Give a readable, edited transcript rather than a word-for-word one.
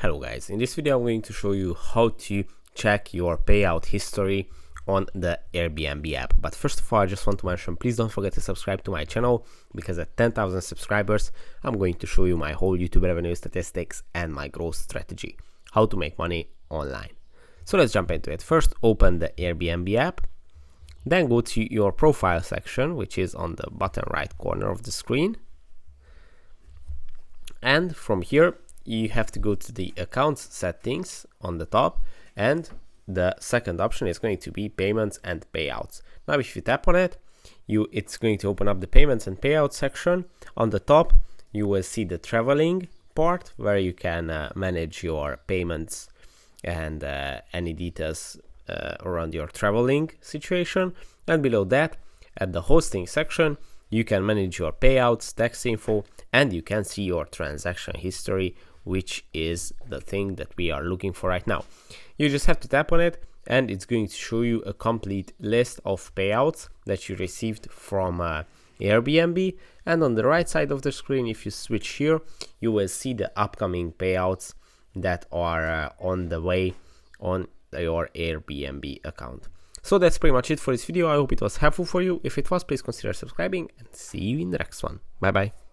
Hello guys, in this video I'm going to show you how to check your payout history on the Airbnb app. But first of all, I just want to mention, please don't forget to subscribe to my channel, because at 10,000 subscribers I'm going to show you my whole YouTube revenue statistics and my growth strategy, how to make money online. So let's jump into it. First, open the Airbnb app, then go to your profile section, which is on the bottom right corner of the screen, and from here you have to go to the accounts settings on the top, and the second option is going to be payments and payouts. Now if you tap on it, it's going to open up the payments and payouts section. On the top you will see the traveling part, where you can manage your payments and any details around your traveling situation. And below that, at the hosting section, you can manage your payouts, tax info, and you can see your transaction history, which is the thing that we are looking for right now. You just have to tap on it and it's going to show you a complete list of payouts that you received from Airbnb. And on the right side of the screen, if you switch here, you will see the upcoming payouts that are on the way on your Airbnb account. So that's pretty much it for this video. I hope it was helpful for you. If it was, please consider subscribing, and see you in the next one. Bye bye.